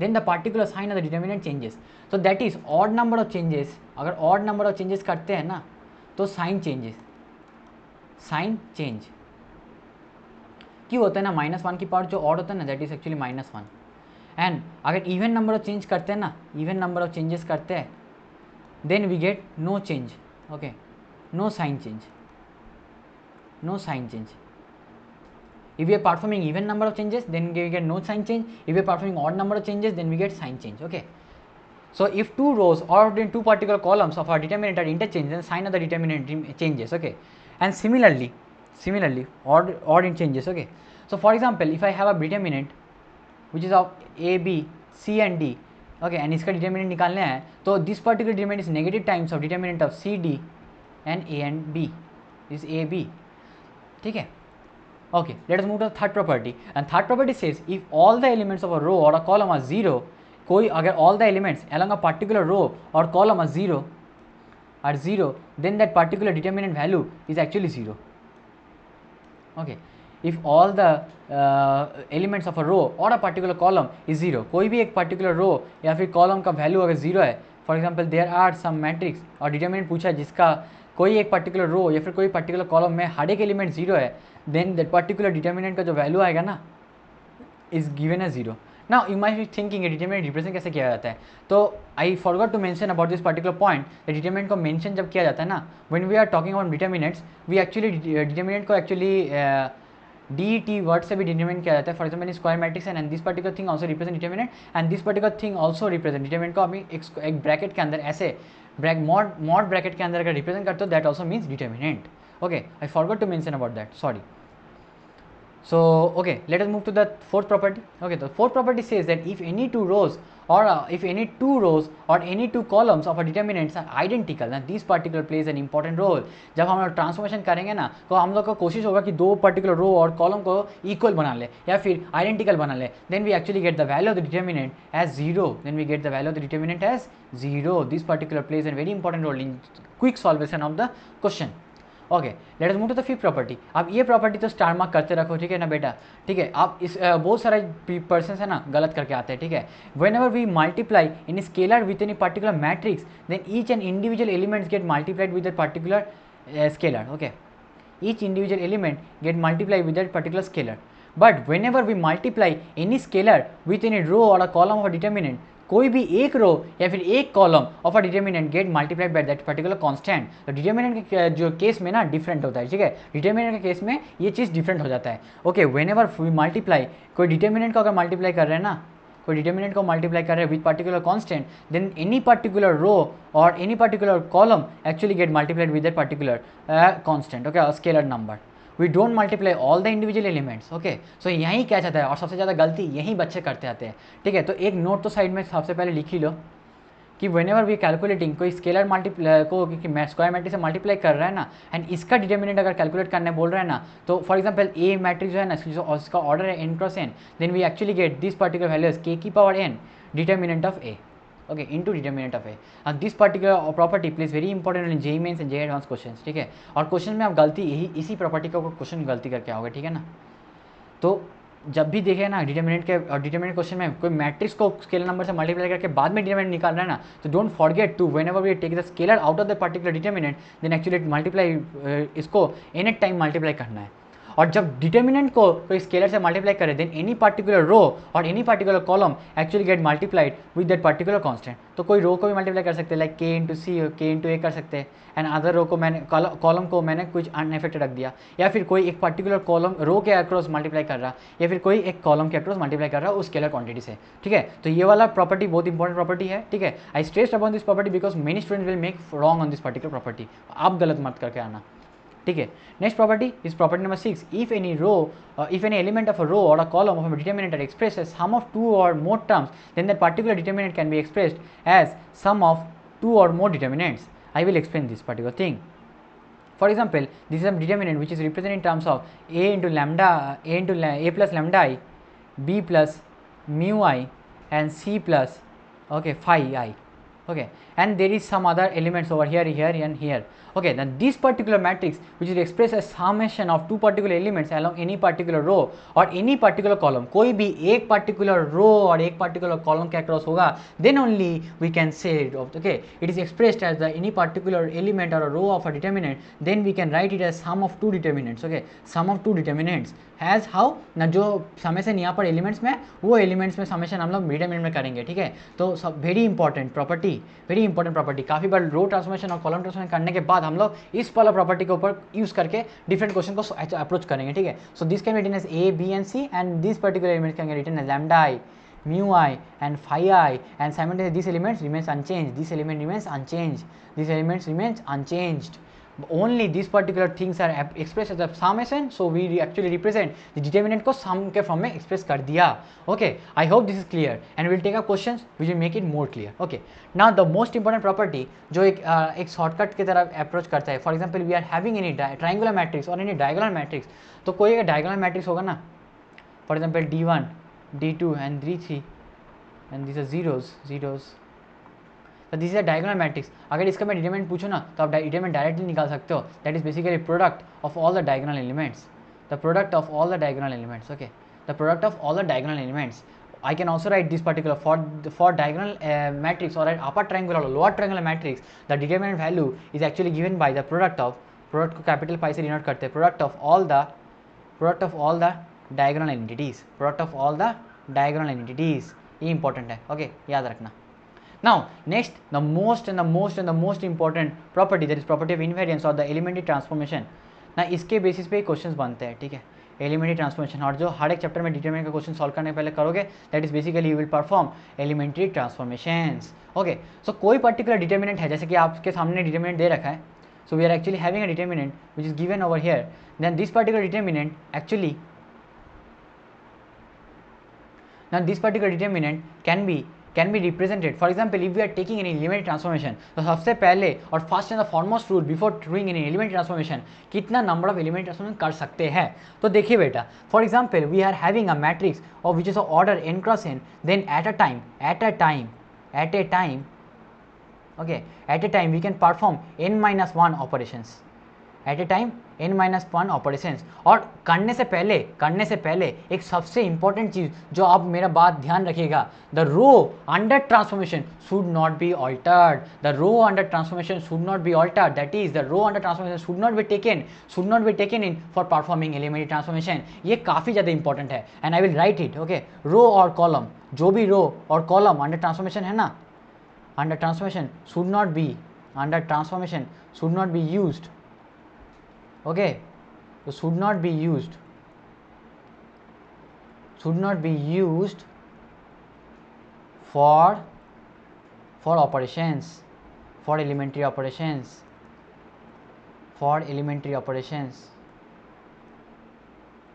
then the particular sign of the determinant changes. So that is odd number of changes, अगर odd number of changes करते हैं ना तो sign change क्यों होता है ना, -1 की पावर जो odd होता है ना दैट इज एक्चुअली -1. एंड अगर इवन नंबर ऑफ चेंज करते हैं ना, इवन नंबर ऑफ चेंजेस करते हैं then we get no change. Okay, no sign change. If we are performing even number of changes, then we get no sign change. If we are performing odd number of changes, then we get sign change. Okay, so if two rows or in two particular columns of our determinant are interchanged, then sign of the determinant changes. Okay, and similarly odd in changes. Okay, so for example, if I have a determinant which is of a, b, c and d, okay, and इसका determinant निकालना है तो this particular determinant is negative times of determinant of c, d and a and b. This is a, b. ठीक है. Okay, let us move to the third property, and third property says if all the elements of a row or a column are zero, कोई अगर all the elements along a particular row or column are zero, then that particular determinant value is actually zero. Okay, if all the elements of a row or a particular column is zero, कोई भी एक particular row या फिर column का value अगर zero है, for example there are some matrix और determinant पूछा जिसका कोई एक पर्टिकुलर रो या फिर कोई पर्टिकुलर कॉलम में हर एक एलिमेंट जीरो है, देन दैट पर्टिकुलर डिटर्मिनेंट का जो वैल्यू आएगा ना is given as zero. Now you might be thinking determinant represent कैसे किया जाता है, तो I forgot to mention about this particular point. Determinant को मेंशन जब किया जाता है ना, when we are talking about determinants, we actually determinant को एक्चुअली dt वर्ड से भी डिटर्मिनेंट किया जाता है. For example square matrix and this particular thing also represent determinant and this particular thing also represent determinant को अभी एक bracket के अंदर ऐसे मॉड ब्रैकेट के अंदर अगर रिप्रेजेंट करते हो that also means determinant. Okay, I forgot to mention about that, sorry. So okay, let us move to the fourth property. Okay, the fourth property says that if any two rows or any two columns of a determinants are identical, then this particular plays an important role. जब हम लोग transformation करेंगे ना तो हम लोग का कोशिश होगा कि दो पर्टिकुलर रो और कॉलम को इक्वल बना ले या फिर आइडेंटिकल बना ले, then we actually get the value of the determinant as zero. This particular plays an very important role in quick solvation of the question. Okay, let us move to the fifth property. अब ये property तो star mark करते रखो, ठीक है ना बेटा, ठीक है. आप इस बहुत सारे पर्सन है ना गलत करके आते हैं, ठीक है. Whenever we multiply in scalar with any particular matrix, then each and individual elements get multiplied with that particular scalar. Okay, each individual element get multiply with that particular scalar. But whenever we multiply any scalar with any row और a column of a determinant, कोई भी एक row या फिर एक column of a determinant get multiplied by that particular constant. तो determinant के जो केस में ना डिफरेंट होता है, ठीक है. डिटर्मिनेंट के केस में ये चीज़ डिफरेंट हो जाता है. ओके, व्हेनेवर वी मल्टीप्लाई, कोई डिटर्मिनेंट को अगर मल्टीप्लाई कर रहे हैं ना, कोई डिटर्मिनेंट को मल्टीप्लाई कर रहे हैं with particular constant, then any particular row और any particular column actually get multiplied with that particular constant, okay, scalar number. We don't multiply all the individual elements. Okay, so यही क्या चाहता है और सबसे ज़्यादा गलती यही बच्चे करते आते हैं. ठीक है, तो एक नोट तो साइड में सबसे पहले लिख ही लो कि वेन एवर वी कैलकुलेटिंग कोई स्केलर मल्टीप्लाई को स्क्वायर मैट्रिक्स से मल्टीप्लाई कर रहा है ना, एंड इसका डिटर्मिनेंट अगर कैलकुलेट करने बोल रहा है ना, तो फॉर एग्जांपल ए मैट्रिक्स जो है ना, इसका ऑर्डर है n cross n, then we actually get this particular values k की power n determinant of a, okay, into determinant of a. And this particular property plays very important in JEE Mains and JEE Advanced questions. ठीक है, और question में आप गलती यही इसी property का क्वेश्चन गलती करके आओगे. ठीक है ना, तो जब भी देखे ना डिटर्मिनेंट के और डिटर्मिनेंट क्वेश्चन में कोई मैट्रिक्स को स्केलर नंबर से मल्टीप्लाई करके बाद में डिटर्मिनेंट निकाल रहा है ना, तो don't forget to whenever we take the scalar out of the particular determinant, then actually multiply इसको एन एट टाइम मल्टीप्लाई करना है. और जब डिटर्मिनेंट को कोई स्केलर से मल्टीप्लाई करे, देन एनी पर्टिकुलर रो और any particular column actually get multiplied with that particular constant. तो कोई रो को भी मल्टीप्लाई कर सकते हैं, लाइक के इंटू सी, के इंटू ए कर सकते हैं, एंड अदर रो को मैंने कॉलम को मैंने कुछ अनइफेक्टेड रख दिया, या फिर कोई एक पर्टिकुलर कॉलम रो के अक्रॉस मल्टीप्लाई कर रहा, या फिर कोई एक कॉलम के अक्रॉस मल्टीप्लाई कर रहा उस स्केलर क्वांटिटी से. ठीक है, तो ये वाला प्रॉपर्टी बहुत इंपॉर्टेंट प्रॉपर्टी है. ठीक है, I stressed upon this property because many students will make wrong on this particular property. आप गलत मत करके आना. ठीक है, next property is property number 6. If any element of a row और a column of a determinant are expressed as sum of two or more terms, then that particular determinant can be expressed as sum of two or more determinants. I will explain this particular thing. For example, this is a determinant which is represented in terms of a into lambda, a plus lambda I, b plus mu I, and c plus, okay, phi I. Okay, and there is some other elements over here, and here. Okay, then this particular matrix which is expressed as summation of two particular elements along any particular row or any particular column, कोई भी एक particular row और एक particular column के across होगा, then only we can say it. Okay, it is expressed as the any particular element or a row of a determinant, then we can write it as sum of two determinants. Okay, sum of two determinants as how ना, जो summation यहाँ पर elements में, वो elements में summation हम लोग determinant में करेंगे. ठीक है, तो सब वेरी इंपॉर्टेंट प्रॉपर्टी. काफ़ी बार रो ट्रांसफॉर्मेशन और कॉलम ट्रांसफॉर्मेशन करने के बाद हम लोग इस वाला प्रॉपर्टी के ऊपर यूज करके डिफरेंट क्वेश्चन को अप्रोच करेंगे. ठीक है, so this can be written as a, b and c, and this particular element can be written as lambda I, mu I, and phi I, and simultaneously these elements remains unchanged. This element remains unchanged. These elements remains unchanged. Only these particular things are expressed as a summation, so we actually represent the determinant को sum के form में express कर दिया. Okay, I hope this is clear, and we'll take up questions which will make it more clear. Okay, now the most important property जो एक shortcut की तरह approach करता है. For example, we are having any triangular matrix or any diagonal matrix. तो कोई एक diagonal matrix होगा ना, for example D1, D2 and D3, and these are zeros. तो this is a diagonal matrix. अगर इसका मैं डिटरमिनेंट पूछूँ ना, तो आप डिटरमिनेंट डायरेक्टली निकाल सकते हो. That is basically product of all the diagonal elements. The product of all the diagonal elements. Okay, the product of all the diagonal elements. I can also write this particular for diagonal matrix or an upper triangular or lower triangular matrix, the determinant value is actually given by the product को capital पाई से denote करते हैं, product of all the diagonal entities. Product of all the diagonal entities, ये important है. Okay, याद रखना. Now next, the most important property, that is property of invariance or the elementary transformation. ना इसके basis पे questions बनते हैं. ठीक है, एलिमेंट्री ट्रांसफॉर्मेशन, और जो हर एक चैप्टर में डिटरमिनेंट का क्वेश्चन सॉल्व करने पहले करोगे, that is basically you will perform elementary transformations. Okay, so कोई पर्टिकुलर डिटरमिनेंट है, जैसे कि आपके सामने डिटरमिनेंट दे रखा है. So we are actually having a determinant which is given over here. Then this particular determinant actually can be represented. For example, if we are taking any elementary transformation, तो सबसे पहले और first and the foremost rule before doing any elementary transformation, कितना number of elementary transformation कर सकते हैं. तो देखिए बेटा, for example we are having a matrix of which is order n cross n, then at a time we can perform n-1 operations. At a time n-1 operations. और करने से पहले एक सबसे इंपॉर्टेंट चीज जो आप मेरा बात ध्यान रखिएगा, the row under transformation should not be altered. The row under transformation should not be altered. That is the row under transformation should not be taken in for performing elementary transformation. ये काफी ज्यादा important है, and I will write it. Okay, row or column, जो भी रो or column under transformation है ना, under transformation should not be used. Okay, so should not be used for operations, for elementary operations.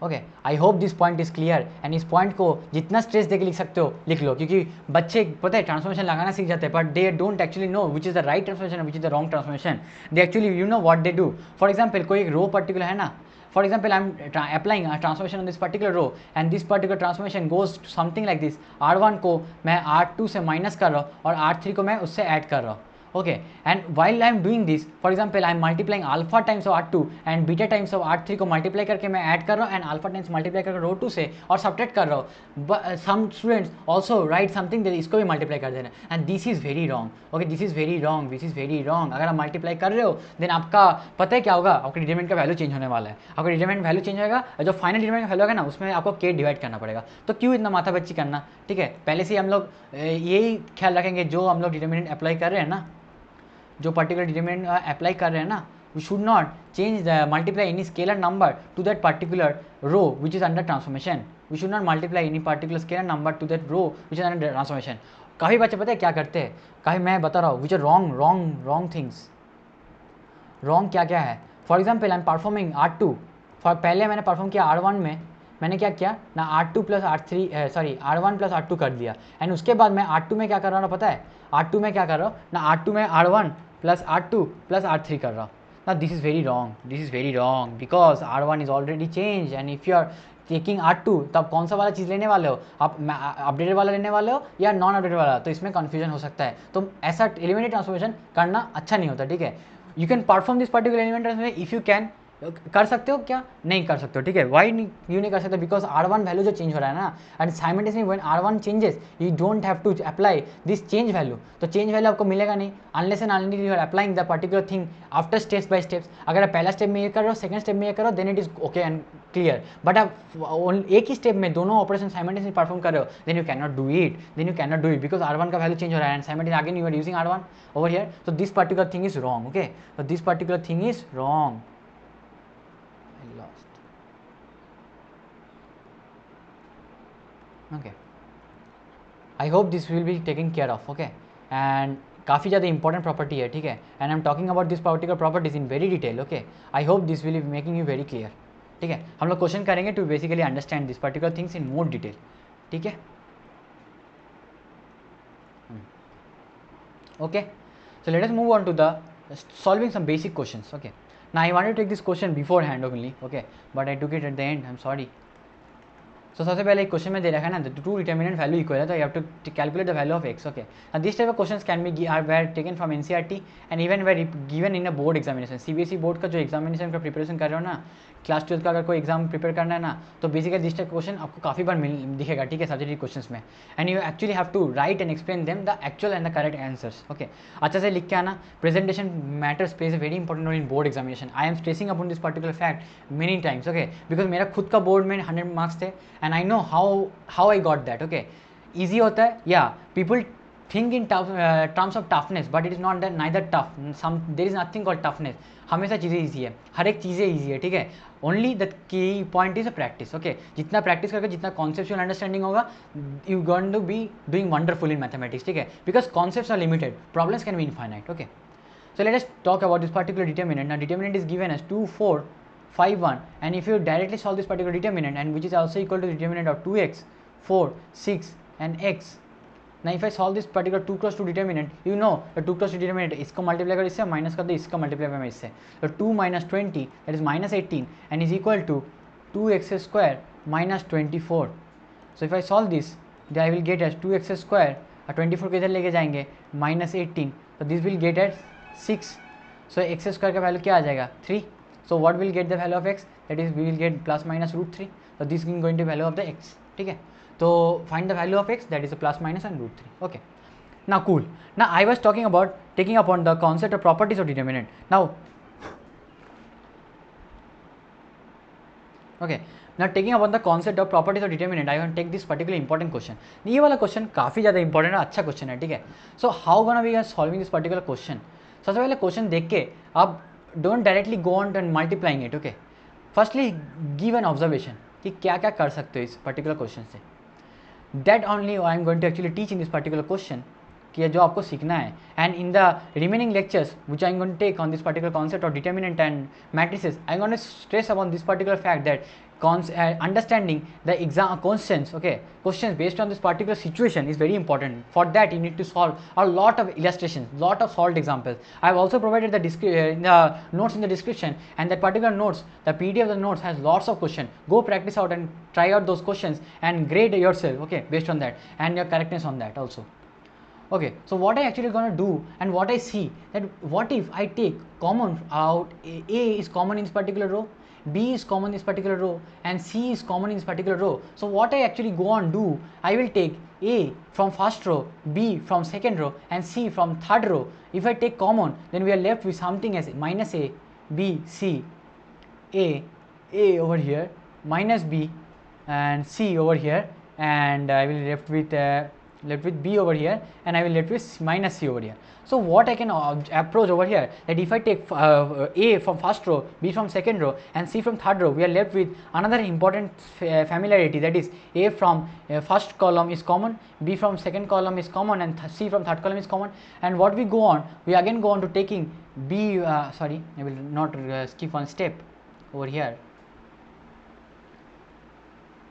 Okay, I hope this point is clear and इस point को जितना stress देके लिख सकते हो लिख लो, क्योंकि बच्चे पता है ट्रांसफॉर्मेशन लगाना सीख जाते हैं but they don't actually know which is the right transformation which is the wrong transformation. They actually you know what they do. For example कोई एक रो पर्टिकुलर है ना, for example I am applying transformation on this particular row and this particular transformation goes something like this. R1 को मैं R2 से minus कर रहा हूँ और R3 को मैं उससे ऐड कर रहा हूँ. Okay, and while I am doing this, for example I am multiplying alpha times of R2 and beta times of R3 को multiply करके मैं add कर रहा हूँ and alpha times multiply करके रो 2 से और subtract कर रहा हूँ. Some students also write something that इसको भी multiply कर देना, and this is very wrong. Okay, this is very wrong. अगर आप multiply कर रहे हो then आपका पता है क्या होगा, आपका डिटरमिनेंट का वैल्यू चेंज होने वाला है. आपका डिटरमिनेंट वैल्यू चेंज होगा और जो फाइनल डिटरमिनेंट का वैल्यू होगा ना उसमें आपको k डिवाइड करना पड़ेगा. तो क्यों इतना माथा बच्ची करना, ठीक है. पहले से हम लोग यही ख्याल रखेंगे जो हम लोग डिटरमिनेंट अप्लाई कर रहे हैं ना, जो पर्टिकुलर डिटरमिनेंट अप्लाई कर रहे हैं ना, we should not change the multiply any scalar number to that particular row which is under transformation. We should not multiply any particular scalar number to that row which is under transformation. काफ़ी बच्चे पता है क्या करते हैं, काफ़ी मैं बता रहा हूँ which are wrong things. Wrong क्या क्या है. For example I am performing R2. पहले मैंने परफॉर्म किया R1 में, मैंने क्या किया ना R2 plus R3 sorry R1 plus R2 कर दिया एंड उसके बाद मैं R2 में क्या कर रहा हूँ पता है, R2 में क्या कर रहा हूँ ना, R2 में R1 plus R2 plus R3 कर रहा हूँ ना. This is very wrong because R1 is already change and if you are taking R2 तो आप कौन सा वाला चीज़ लेने वाले हो, आप अपडेटेड वाला लेने वाले हो या नॉन अपडेटेड वाला, तो इसमें कन्फ्यूजन हो सकता है. तो ऐसा एलिमेंट्री ट्रांसफॉर्मेशन करना अच्छा नहीं होता, ठीक है. You can perform this particular element transformation if you can, कर सकते हो क्या, नहीं कर सकते हो, ठीक है. वाई यू नहीं कर सकते, बिकॉज R1 वैल्यू जो चेंज हो रहा है ना, and simultaneously when R1 changes you don't have to apply this change value. तो चेंज वैल्यू आपको मिलेगा नहीं unless and until you are applying the particular thing after steps by steps. अगर आप पहला स्टेप में ये कर रहे हो, सेकंड स्टेप में ये करो, then it is okay and clear. But आप एक ही स्टेप में दोनों ऑपरेशन साइमल्टेनियसली परफॉर्म कर रहे हो, then you can not do it because R1 का वैल्यू चेंज हो रहा है and simultaneously again you are using R1 over here. So this particular thing is wrong. Okay, so this particular thing is wrong. I lost. Okay, I hope this will be taken care of. Okay, and काफ़ी ज़्यादा important property है, ठीक है. And I am talking about this particular properties in very detail. Okay, I hope this will be making you very clear, ठीक है. हम लोग question करेंगे to basically understand this particular things in more detail, ठीक है. Okay, so let us move on to the solving some basic questions. Okay, now I wanted to take this question beforehand only, okay, but I took it at the end, I'm sorry. So सबसे पहले एक question में दे रखा है ना, the two determinant value equal है, तो you have to calculate the value of x. Okay, and this type of questions can be were taken from NCERT and even were given in a board examination. CBSE board का जो examination का preparation कर रहे हो ना, class 12 का अगर कोई एग्जाम प्रिपेयर करना है ना, तो बेसिकली दिस टाइप क्वेश्चन आपको काफ़ी बार दिखेगा, ठीक है, सब्जेक्टिव क्वेश्चंस में. And you actually have to write and explain them the actual and the correct answers. Okay, अच्छा से लिख के आना. Presentation matters plays a very important role in board examination. I am stressing upon this particular fact many times. Okay, because मेरा खुद का board में 100 marks थे and I know how I got that. Okay, easy होता है या people think in terms of toughness, but it is not that, neither tough, there is nothing called toughness. हमेशा चीज़ें ईजी है, हर एक चीज़ें ईजी है, ठीक है. Only the key point is a practice. Okay, जितना प्रैक्टिस करके जितना कॉन्सेप्चुअल अंडरस्टैंडिंग होगा, you going to be doing wonderful in mathematics, ठीक है, because concepts are limited, problems can be infinite. Okay, so let us talk about this particular determinant. Now determinant is given as 2 4 5 1, and if you directly solve this particular determinant, and which is also equal to the determinant of 2x 4 6 and x. Now if I solve this particular 2 cross 2 determinant, you know the 2 cross 2 determinant इसको multiply कर इससे, minus कर दो इसका multiply कर इससे, तो 2 minus 20 that is minus 18 and is equal to 2x square minus 24. So if I solve this, then I will get as 2x square और 24 को इधर लेके जाएंगे minus 18, so this will get as 6. So x square का value क्या आ जाएगा 3. So what will get the value of x, that is we will get plus minus root 3. So this is going to be value of the x, ठीक है. तो find the value of x, that is a plus minus and root 3. Okay, now cool. Now I was talking about taking upon the concept of properties of determinant. Now okay, now taking upon the concept of properties of determinant, I want to take this particularly important question. ये वाला question काफ़ी ज़्यादा important है, अच्छा question है, ठीक है. So how gonna we are solving this particular question. सबसे पहले क्वेश्चन देख के आप don't directly go on and multiplying it. Okay, firstly give an observation कि क्या क्या कर सकते हो इस पर्टिकुलर क्वेश्चन से. that only I am going to actually teach in this particular question कि जो आपको सीखना है. And in the remaining lectures which I am going to take on this particular concept of determinant and matrices, I am going to stress upon this particular fact that understanding the exam questions, okay, questions based on this particular situation is very important. For that you need to solve a lot of illustrations, lot of solved examples. I have also provided the notes in the description, and that particular notes, the PDF of the notes has lots of questions. Go practice out and try out those questions and grade yourself, okay, based on that and your correctness on that also. Okay, so what I actually gonna do and what I see that what if I take common out, A is common in this particular row, B is common in this particular row, and C is common in this particular row. So what I actually go on do, I will take A from first row, B from second row, and C from third row. If I take common, then we are left with something as minus A, B, C, A over here, minus B and C over here, and I will left with B over here, and I will left with minus C over here. So what I can approach over here, that if I take A from first row, B from second row, and C from third row, we are left with another important familiarity, that is A from first column is common, B from second column is common, and C from third column is common. And what we go on, we again go on to taking B, sorry, I will not skip one step over here.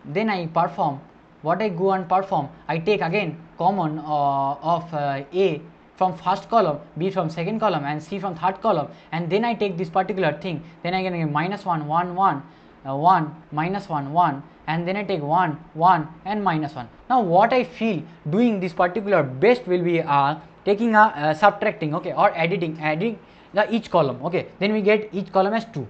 Then I perform, what I go and perform, I take again common of A from first column, B from second column, and C from third column, and then I take this particular thing, then I get minus 1, 1, 1, 1, minus 1, 1, and then I take 1, 1, and minus 1. Now what I feel doing this particular best will be taking a subtracting, okay, or adding the each column, okay, then we get each column as 2.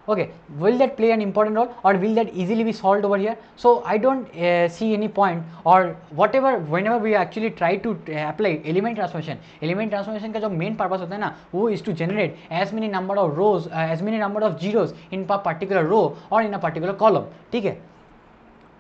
Okay, will that play an important role, or will that easily be solved over here? So I don't see any point, or whatever, whenever we actually try to apply element transformation का जो main purpose होता है ना, वो is to generate as many number of rows, as many number of zeros in a particular row or in a particular column. ठीक है,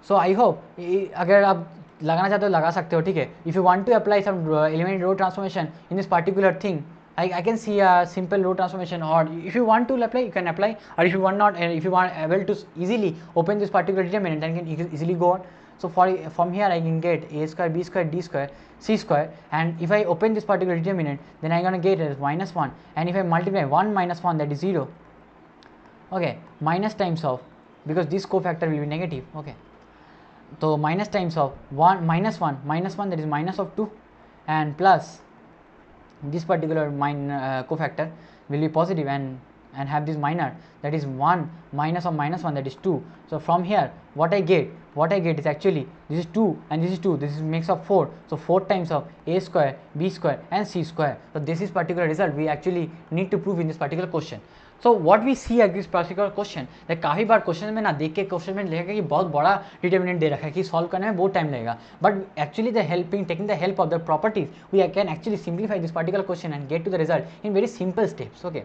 so I hope अगर आप लगाना चाहते हो लगा सकते हो, ठीक है. If you want to apply some element row transformation in this particular thing, I can see a simple row transformation, or if you want to apply, you can apply, or if you want not, and if you want able to easily open this particular determinant, then you can easily go on. So from here I can get A square, B square, D square, C square, and if I open this particular determinant, then I'm gonna get as minus 1, and if I multiply 1 minus 1, that is 0. Okay, minus times of, because this cofactor will be negative, okay, so minus times of 1 minus 1 that is minus of 2, and plus this particular cofactor will be positive and have this minor, that is 1 minus of minus 1, that is 2. So from here what I get is actually this is 2 and this is 2, this is makes of 4, so 4 times of A square, B square, and C square. So this is particular result we actually need to prove in this particular question. So what we see at this particular question, that काफ़ी बार question में ना देख के question में लिखा कि बहुत बड़ा डिटर्मिनेंट दे रखा है कि सॉल्व करने में बहुत टाइम लगेगा, but actually taking the help of the properties we can actually simplify this particular question and get to the result in very simple steps. Okay,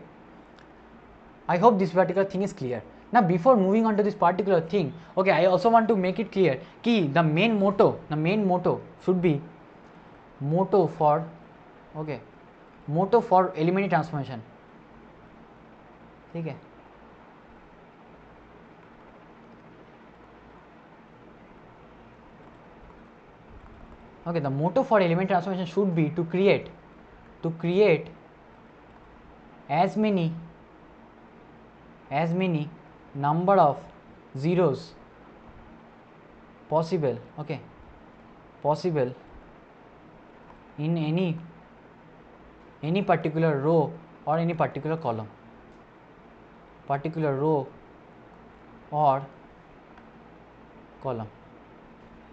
I hope this particular thing is clear. Now before moving on to this particular thing, okay, I also want to make it clear कि the main motto should be motto for elementary transformation. ठीक है, okay, the motto for elementary transformation should be to create as many number of zeros possible, okay, possible in any particular row or any particular column,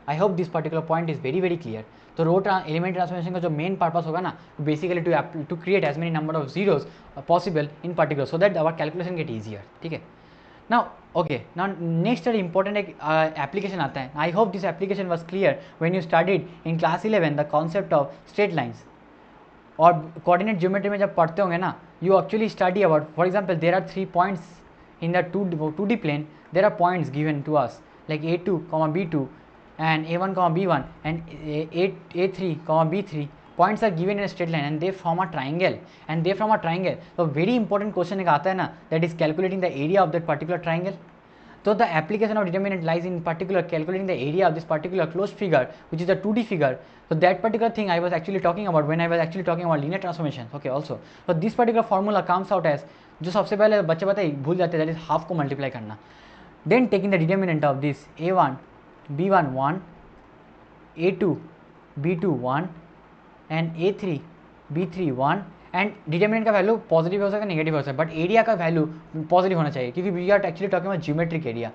I hope this particular point is very very clear. तो रो element transformation का जो main purpose होगा ना, basically to create as many number of zeros possible in particular, so that our calculation get easier. ठीक है, now okay, now next एक important एक application आता है. I hope this application was clear when you studied in class 11 the concept of straight lines. और coordinate geometry में जब पढ़ते होंगे ना, you actually study about, for example there are 3 points in the 2D plane, there are points given to us like A2, B2 and A1, B1 and A3, B3. Points are given in a straight line and they form a triangle, So very important question एक आता है ना, that is calculating the area of that particular triangle. So the application of determinant lies in particular calculating the area of this particular closed figure, which is a 2D figure. So that particular thing I was actually talking about when I was actually talking about linear transformations. Okay, also. So this particular formula comes out as, जो सबसे पहले बच्चे पता है भूल जाते हैं, that is half को multiply करना. Then taking the determinant of this a1, b1 1, a2, b2 1 and a3, b3 1 and determinant का वैल्यू पॉजिटिव हो सकता है, नेगेटिव हो सकता है, बट एरिया का वैल्यू पॉजिटिव होना चाहिए क्योंकि we are actually talking about geometric area.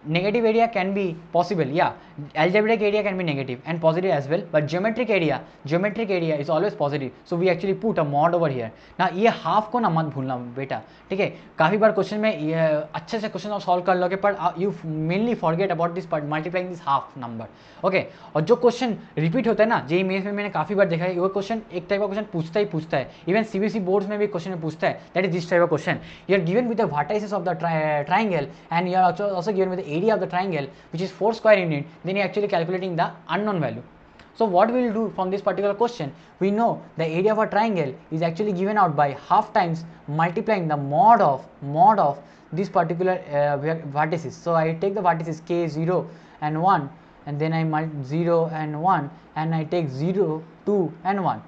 Negative area can be possible, yeah, algebraic area can be negative and positive as well, but geometric area is always positive, so we actually put a mod over here. Now ये half को ना मत भूलना बेटा, ठीक है. काफ़ी बार question में अच्छे से क्वेश्चन आप सॉल्व कर लोगे, पर you mainly forget about this part multiplying this half number. Okay, और जो क्वेश्चन रिपीट होता है ना जेईई मेंस में, मैंने काफ़ी बार देखा है वो क्वेश्चन एक टाइप का क्वेश्चन पूछता है. इवन सीबीएसई बोर्ड्स में भी क्वेश्चन पूछता है, that is this type of question. You are given with the vertices of the triangle and you are also given with the area of the triangle which is 4 square unit, then you are actually calculating the unknown value. So what we will do from this particular question, we know the area of a triangle is actually given out by half times multiplying the mod of this particular vertices. So I take the vertices k 0 and 1 and then I 0 and 1 and I take 0 2 and 1.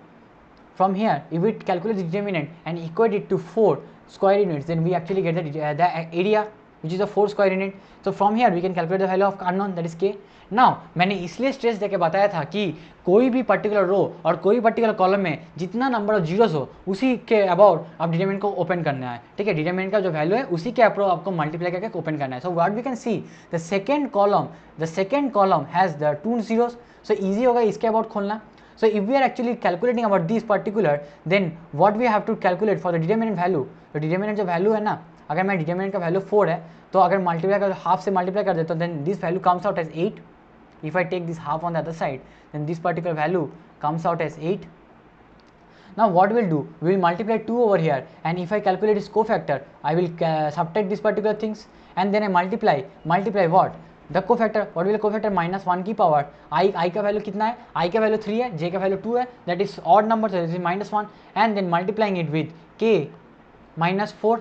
From here if we calculate the determinant and equate it to 4 square units, then we actually get the area which is a 4 square unit. So from here we can calculate the value of unknown, that is k. Now मैंने इसलिए stress देके बताया था कि कोई भी particular row और कोई पर्टिकुलर कॉलम में जितना नंबर ऑफ जीरोस हो उसी के अबाउट आप डिटरमिनेंट को ओपन करना है, ठीक है. डिटरमिनेंट का जो वैल्यू है उसी के अप्रोच आपको मल्टीप्लाई करके ओपन करना है. So what we can see the second column has the 2 zeros, so easy होगा इसके अबाउट खोलना. So if we are actually calculating about this particular, then what we have to calculate for the determinant value, तो determinant जो value है ना, अगर मैं determinant का वैल्यू 4 है तो अगर मल्टीप्लाई कर हाफ से मल्टीप्लाई कर देता हूँ, then this value comes out as 8. If I take this half on the other side, then this particular value comes out as 8. Now what we'll do, we will multiply 2 over here, and if I calculate its cofactor, I will subtract these particular things and then I multiply what? The cofactor, what will the cofactor? minus 1 की power i का value कितना है? I का value 3 है, j का value 2 है, that is odd number, so this is minus 1, and then multiplying it with k minus 4.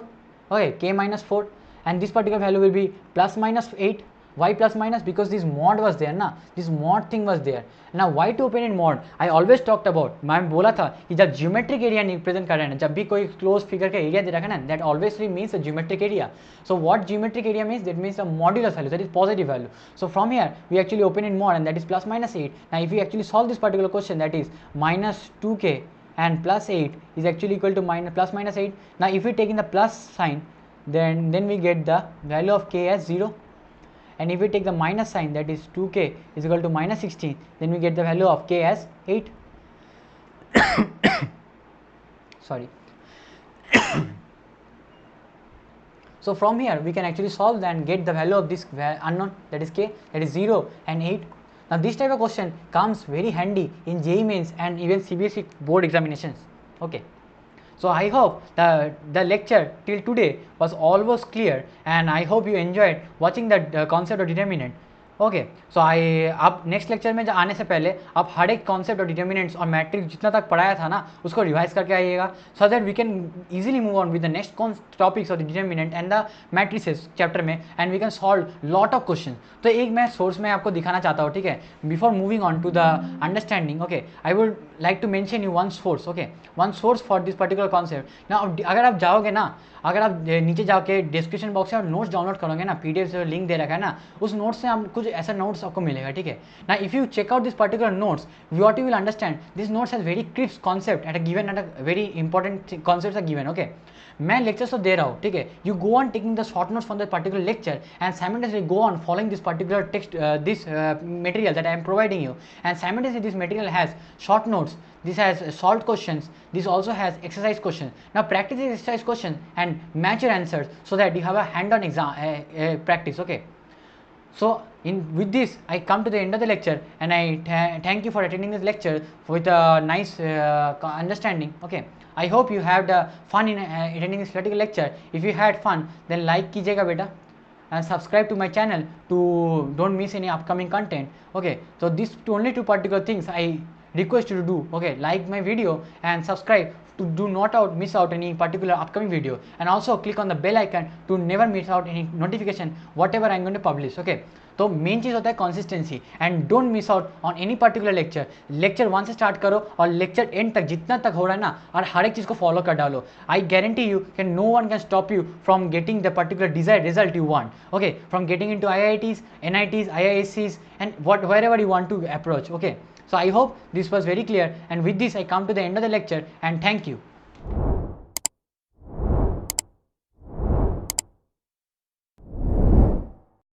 Okay, k minus 4, and this particular value will be plus minus 8. Why plus minus? Because this mod was there ना, this mod thing was there. Now why to open in mod? I always talked about, मैं बोला था कि जब geometric area represent कर रहे हैं, जब भी कोई क्लोज फिगर का एरिया दे रखा है ना, that always means a geometric area. So what geometric area means? That means a modulus value, that is positive value. So from here we actually open in mod and that is plus minus 8. Now if we actually solve this particular question, that is minus 2k and plus 8 is actually equal to plus minus 8. Now if we take in the plus sign, then we get the value of k as 0. And if we take the minus sign, that is 2k is equal to minus 16, then we get the value of k as 8. Sorry. So from here we can actually solve and get the value of this unknown, that is k, that is 0 and 8. Now this type of question comes very handy in JEE mains and even CBSE board examinations. Okay. So I hope the lecture till today was almost clear, and I hope you enjoyed watching the concept of determinant. Okay, so आप next lecture में आने से पहले आप हर एक concept और determinants और matrix जितना तक पढ़ाया था ना उसको रिवाइज करके आइएगा, so that we can easily move on with the next topics of the determinant and the matrices chapter में, and we can solve lot of question. तो एक मैं सोर्स में आपको दिखाना चाहता हूँ, ठीक है, before moving on to the understanding. Okay, I would like to mention you one source. Okay, one source for this particular concept. ना अगर आप जाओगे ना, अगर आप नीचे जाके डिस्क्रिप्शन बॉक्स में नोट्स डाउनलोड करोगे ना, पीडीएफ से लिंक दे रखा है ना, उस नोट्स से आप कुछ ऐसा नोट्स आपको मिलेगा, ठीक है ना. If you check out this particular notes, what you will understand this notes has very crisp concept at a very important concepts are given. Okay, मैं लेक्चर्स तो दे रहा हूँ, ठीक है, you go on taking the short notes from the particular lecture and simultaneously go on following this particular text this material that I am providing you, and simultaneously this material has short notes, this has solved questions, this also has exercise questions. Now practice these exercise questions and match your answers so that you have a hand on exam practice. Okay, so with this I come to the end of the lecture, and I thank you for attending this lecture with a nice understanding. Okay, I hope you had fun in attending this particular lecture. If you had fun, then like कीजिएगा बेटा, and subscribe to my channel to don't miss any upcoming content. Okay, so these only two particular things I request you to do, okay, like my video and subscribe to do not miss out any particular upcoming video, and also click on the bell icon to never miss out any notification whatever I'm going to publish, okay. तो main चीज़ होता है consistency, and don't miss out on any particular lecture 1 से start करो और lecture and तक जितना तक हो रहा है ना, और हर एक चीज़ को फॉलो कर डालो. I guarantee you can no one can stop you from getting the particular desired result you want, okay, from getting into IITs, NITs, IIScs and wherever you want to approach, okay. So I hope this was very clear, and with this I come to the end of the lecture, and thank you.